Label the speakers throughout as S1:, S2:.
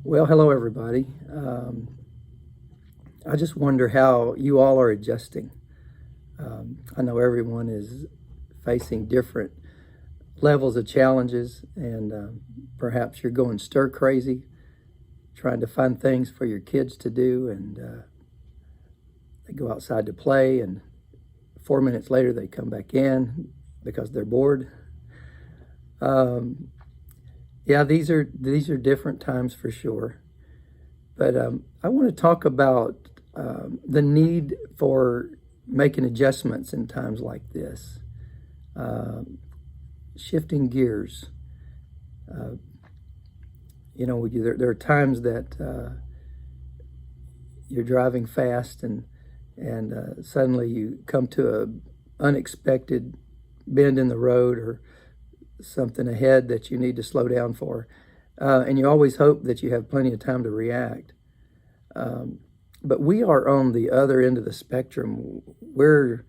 S1: Well, hello everybody. I just wonder how you all are adjusting. I know everyone is facing different levels of challenges, and perhaps you're going stir crazy, trying to find things for your kids to do, and they go outside to play, and 4 minutes later they come back in because they're bored. Yeah, these are different times for sure. But I want to talk about the need for making adjustments in times like this, shifting gears. There are times that you're driving fast and suddenly you come to a unexpected bend in the road or something ahead that you need to slow down for. And you always hope that you have plenty of time to react. But we are on the other end of the spectrum. We're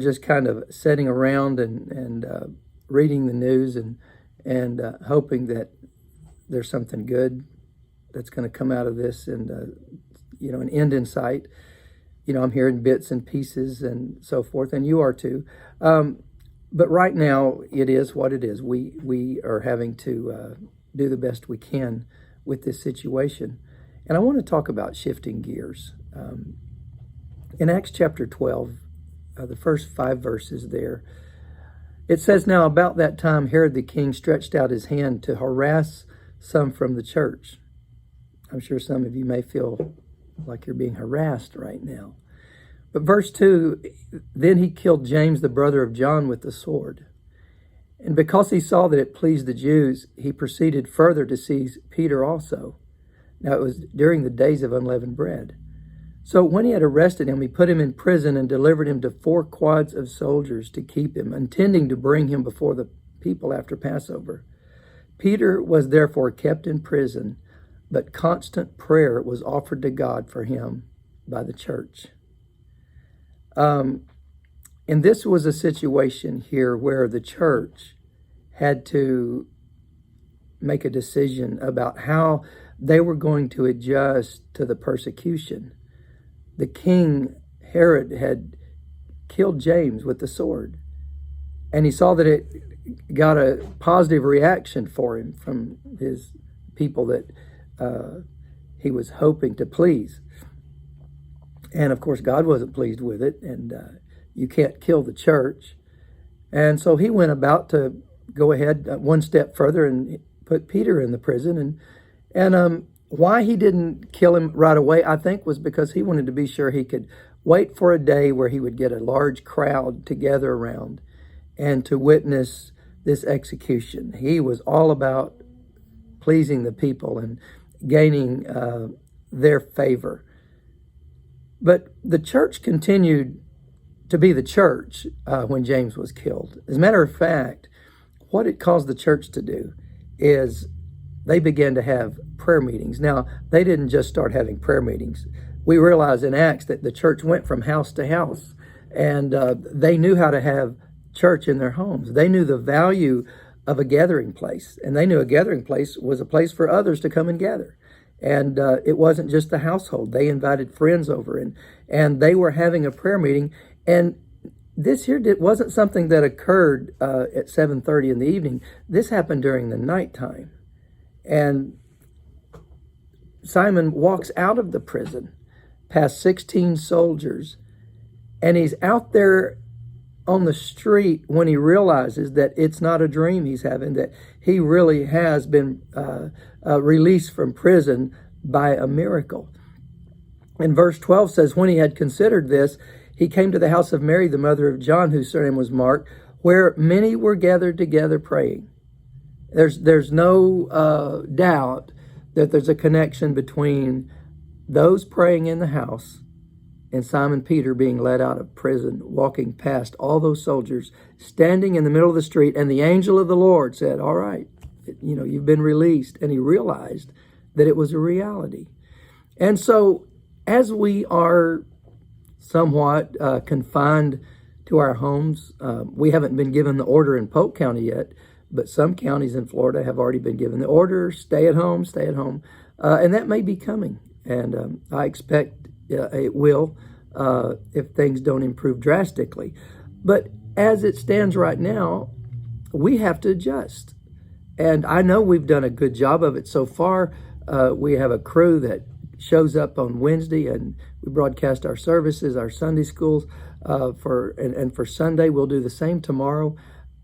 S1: just kind of sitting around and reading the news and hoping that there's something good that's going to come out of this, and an end in sight. I'm hearing bits and pieces and so forth, and you are too. But right now, it is what it is. We are having to do the best we can with this situation. And I want to talk about shifting gears. In Acts chapter 12, the first 5 verses there, it says, "Now about that time Herod the king stretched out his hand to harass some from the church." I'm sure some of you may feel like you're being harassed right now. But verse 2, "Then he killed James, the brother of John, with the sword. And because he saw that it pleased the Jews, he proceeded further to seize Peter also." Now it was during the days of unleavened bread. "So when he had arrested him, he put him in prison and delivered him to 4 quads of soldiers to keep him, intending to bring him before the people after Passover. Peter was therefore kept in prison, but constant prayer was offered to God for him by the church." And this was a situation here where the church had to make a decision about how they were going to adjust to the persecution. The king, Herod, had killed James with the sword, and he saw that it got a positive reaction for him from his people that he was hoping to please. And of course, God wasn't pleased with it, and you can't kill the church. And so he went about to go ahead one step further and put Peter in the prison. And why he didn't kill him right away, I think, was because he wanted to be sure he could wait for a day where he would get a large crowd to gather around and to witness this execution. He was all about pleasing the people and gaining their favor. But the church continued to be the church when James was killed. As a matter of fact, what it caused the church to do is they began to have prayer meetings. Now, they didn't just start having prayer meetings. We realize in Acts that the church went from house to house, and they knew how to have church in their homes. They knew the value of a gathering place, and they knew a gathering place was a place for others to come and gather. And it wasn't just the household. They invited friends over, and they were having a prayer meeting. And this here wasn't something that occurred at 7:30 in the evening. This happened during the nighttime. And Simon walks out of the prison past 16 soldiers, and he's out there on the street when he realizes that it's not a dream he's having, that he really has been released from prison by a miracle. And verse 12 says, "When he had considered this, he came to the house of Mary, the mother of John, whose surname was Mark, where many were gathered together praying." There's no doubt that there's a connection between those praying in the house and Simon Peter being led out of prison, walking past all those soldiers, standing in the middle of the street, and the angel of the Lord said, "All right, you've been released." And he realized that it was a reality. And so as we are somewhat confined to our homes, we haven't been given the order in Polk County yet, but some counties in Florida have already been given the order, stay at home, stay at home. And that may be coming. And I expect it will if things don't improve drastically. But as it stands right now, we have to adjust. And I know we've done a good job of it so far. We have a crew that shows up on Wednesday, and we broadcast our services, our Sunday schools, and for Sunday we'll do the same tomorrow.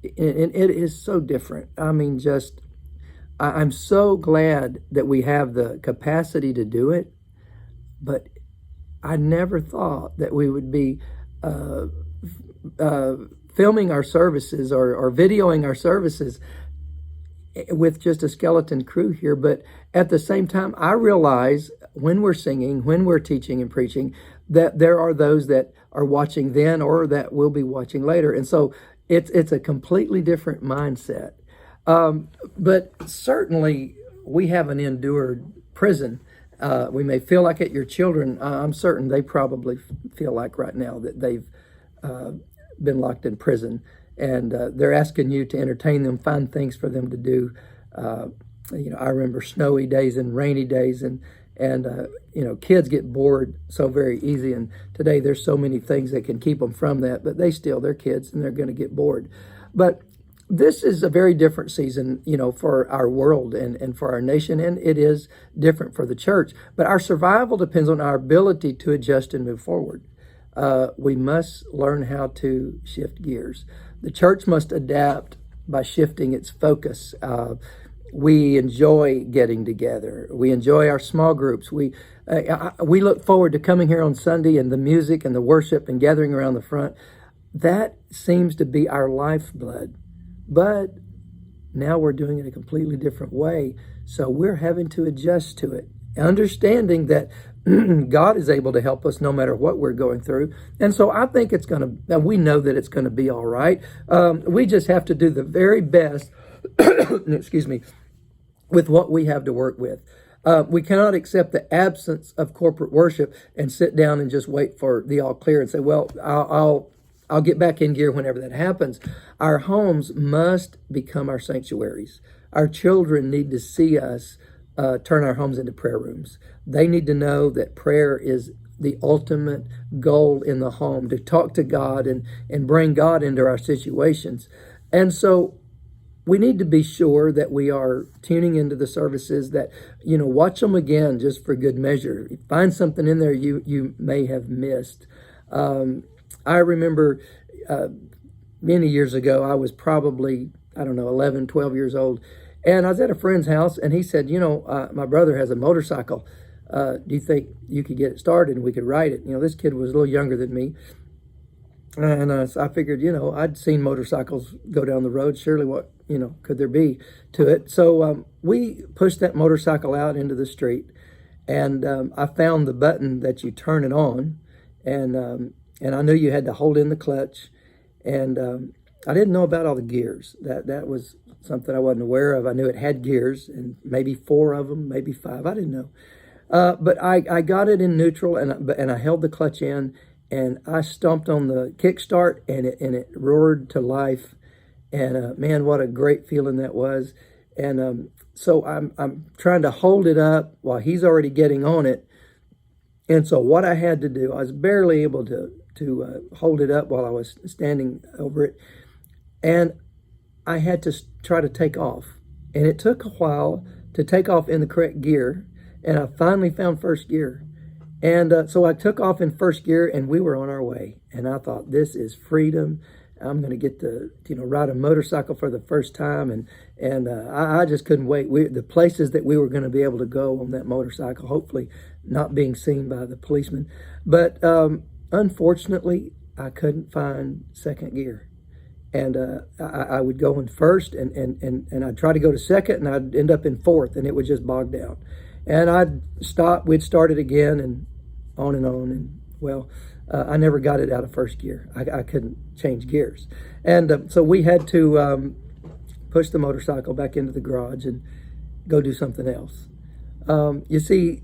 S1: And it is so different. I mean, I'm so glad that we have the capacity to do it, but I never thought that we would be filming our services or videoing our services with just a skeleton crew here. But at the same time, I realize when we're singing, when we're teaching and preaching, that there are those that are watching then or that will be watching later. And so it's a completely different mindset. But certainly we haven't endured prison. We may feel like it. Your children, I'm certain they probably feel like right now that they've been locked in prison, and they're asking you to entertain them, find things for them to do. I remember snowy days and rainy days, and kids get bored so very easy. And today there's so many things that can keep them from that, but they're kids and they're going to get bored. But this is a very different season, for our world and for our nation, and it is different for the church. But our survival depends on our ability to adjust and move forward. We must learn how to shift gears. The church must adapt by shifting its focus. We enjoy getting together. We enjoy our small groups. We look forward to coming here on Sunday and the music and the worship and gathering around the front. That seems to be our lifeblood. But now we're doing it a completely different way. So we're having to adjust to it, understanding that God is able to help us no matter what we're going through. And so I think we know that it's going to be all right. We just have to do the very best, excuse me, with what we have to work with. We cannot accept the absence of corporate worship and sit down and just wait for the all clear and say, well, I'll get back in gear whenever that happens. Our homes must become our sanctuaries. Our children need to see us turn our homes into prayer rooms. They need to know that prayer is the ultimate goal in the home, to talk to God and bring God into our situations. And so we need to be sure that we are tuning into the services, that, watch them again just for good measure. Find something in there you may have missed. I remember many years ago, I was probably, 11, 12 years old. And I was at a friend's house, and he said, my brother has a motorcycle. Do you think you could get it started and we could ride it? This kid was a little younger than me. And so I figured, I'd seen motorcycles go down the road. Surely what, could there be to it? So we pushed that motorcycle out into the street, and I found the button that you turn it on. And I knew you had to hold in the clutch. And I didn't know about all the gears. That was something I wasn't aware of. I knew it had gears, and maybe 4 of them, maybe 5. I didn't know. But I got it in neutral, and I held the clutch in, and I stomped on the kickstart, and it roared to life. And man, what a great feeling that was. And so I'm trying to hold it up while he's already getting on it. And so what I had to do, I was barely able to hold it up while I was standing over it. And I had to try to take off. And it took a while to take off in the correct gear. And I finally found first gear. And so I took off in first gear, and we were on our way. And I thought, this is freedom. I'm going to get to, ride a motorcycle for the first time. And I just couldn't wait. The places that we were going to be able to go on that motorcycle, hopefully not being seen by the policeman. But unfortunately, I couldn't find second gear. And I would go in first, and I'd try to go to second, and I'd end up in fourth, and it would just bog down. And I'd stop, we'd start it again, and on. And well, I never got it out of first gear. I couldn't change gears. And so we had to push the motorcycle back into the garage and go do something else. You see,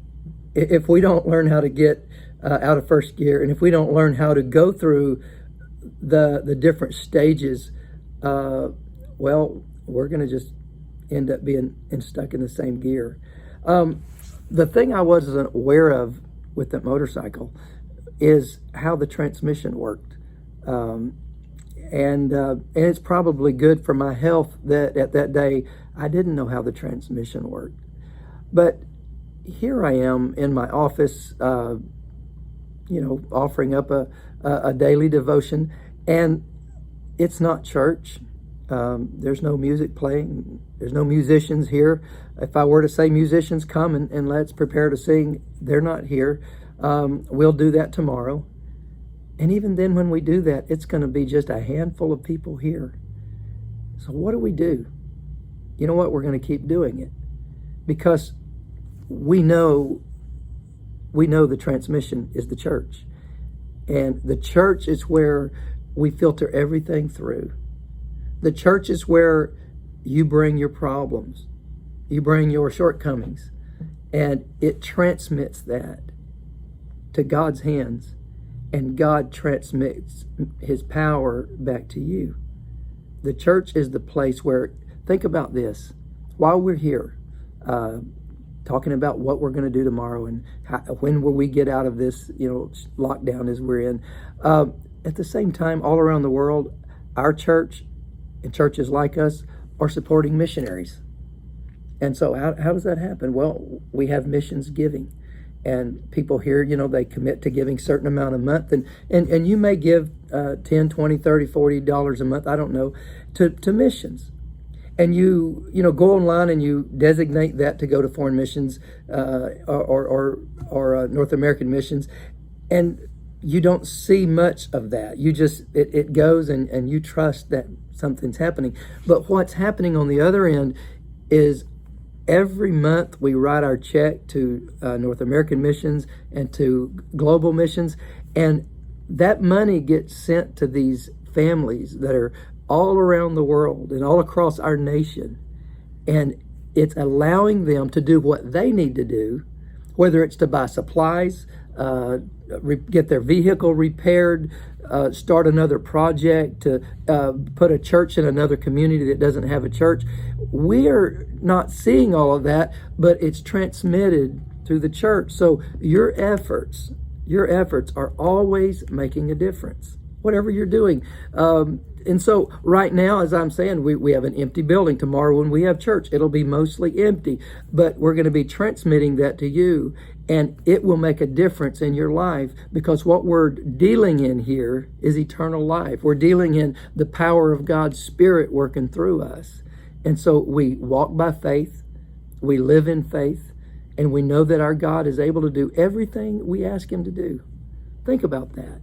S1: if we don't learn how to get out of first gear, and if we don't learn how to go through the different stages, well, we're going to just end up being stuck in the same gear. The thing I wasn't aware of with that motorcycle is how the transmission worked. And it's probably good for my health that at that day I didn't know how the transmission worked. But here I am in my office, offering up a daily devotion, and it's not church. There's no music playing. There's no musicians here. If I were to say musicians, come and let's prepare to sing, they're not here. We'll do that tomorrow. And even then, when we do that, it's going to be just a handful of people here. So what do we do? You know what? We're going to keep doing it because we know the transmission is the church. And the church is where we filter everything through. The church is where you bring your problems, you bring your shortcomings, and it transmits that to God's hands, and God transmits his power back to you. The church is the place where, think about this, while we're here, talking about what we're going to do tomorrow and when will we get out of this, lockdown as we're in. At the same time, all around the world, our church and churches like us are supporting missionaries. And so how does that happen? Well, we have missions giving. And people here, they commit to giving a certain amount a month. And you may give $10, $20, $30, $40 a month, I don't know, to missions. And you go online and you designate that to go to foreign missions or North American missions. And you don't see much of that. You just, it goes and you trust that something's happening. But what's happening on the other end is every month we write our check to North American missions and to global missions, and that money gets sent to these families that are all around the world and all across our nation, and it's allowing them to do what they need to do, whether it's to buy supplies, get their vehicle repaired, start another project, to put a church in another community that doesn't have a church. We're not seeing all of that, but it's transmitted through the church. So your efforts are always making a difference, whatever you're doing. And so right now, as I'm saying, we have an empty building. Tomorrow when we have church, it'll be mostly empty, but we're going to be transmitting that to you, and it will make a difference in your life, because what we're dealing in here is eternal life. We're dealing in the power of God's Spirit working through us. And so we walk by faith, we live in faith, and we know that our God is able to do everything we ask him to do. Think about that.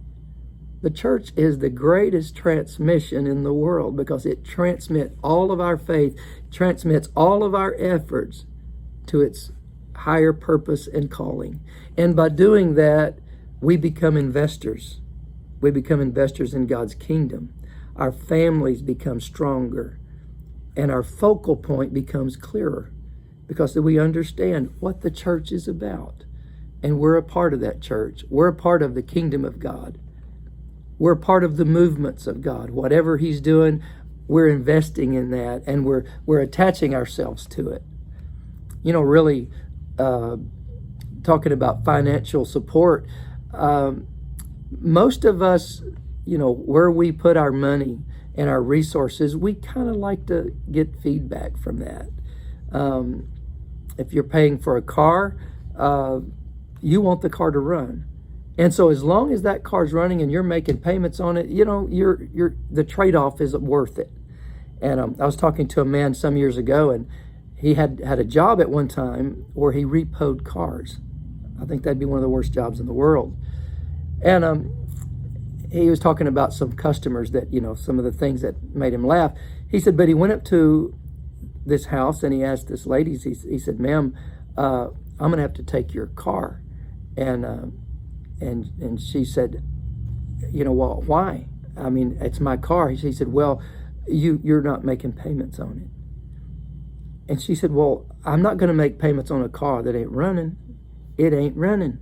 S1: The church is the greatest transmission in the world because it transmits all of our faith, transmits all of our efforts to its higher purpose and calling. And by doing that, we become investors. We become investors in God's kingdom. Our families become stronger, and our focal point becomes clearer because we understand what the church is about. And we're a part of that church. We're a part of the kingdom of God. We're part of the movements of God. Whatever he's doing, we're investing in that, and we're attaching ourselves to it. Really talking about financial support, most of us, where we put our money and our resources, we kind of like to get feedback from that. If you're paying for a car, you want the car to run. And so as long as that car's running and you're making payments on it, the trade-off is worth it. And I was talking to a man some years ago, and he had a job at one time where he repoed cars. I think that'd be one of the worst jobs in the world. And he was talking about some customers that, some of the things that made him laugh. He said, but he went up to this house and he asked this lady, he said, ma'am, I'm going to have to take your car. And she said, well, why? I mean, it's my car. He said, well, you're not making payments on it. And she said, well, I'm not going to make payments on a car that ain't running. It ain't running.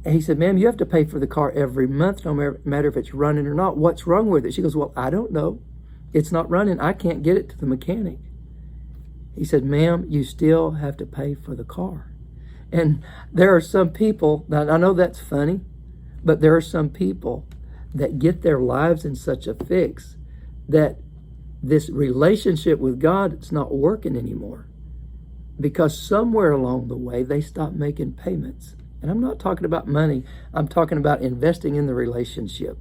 S1: And he said, ma'am, you have to pay for the car every month, no matter if it's running or not. What's wrong with it? She goes, well, I don't know. It's not running. I can't get it to the mechanic. He said, ma'am, you still have to pay for the car. And there are some people, now I know that's funny, but there are some people that get their lives in such a fix that this relationship with God, it's not working anymore. Because somewhere along the way, they stop making payments. And I'm not talking about money. I'm talking about investing in the relationship.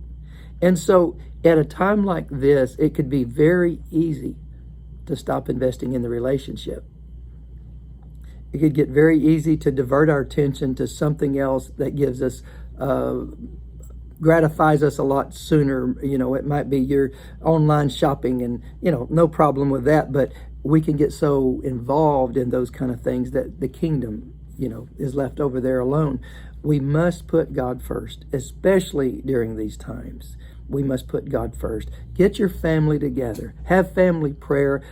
S1: And so at a time like this, it could be very easy to stop investing in the relationship. It could get very easy to divert our attention to something else that gives us, gratifies us a lot sooner. You know, it might be your online shopping and, you know, no problem with that. But we can get so involved in those kind of things that the kingdom, you know, is left over there alone. We must put God first, especially during these times. We must put God first. Get your family together. Have family prayer.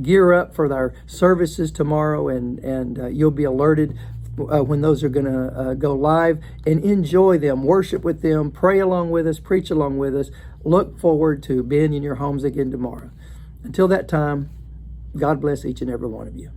S1: Gear up for our services tomorrow, and you'll be alerted when those are going to go live. And enjoy them. Worship with them. Pray along with us. Preach along with us. Look forward to being in your homes again tomorrow. Until that time, God bless each and every one of you.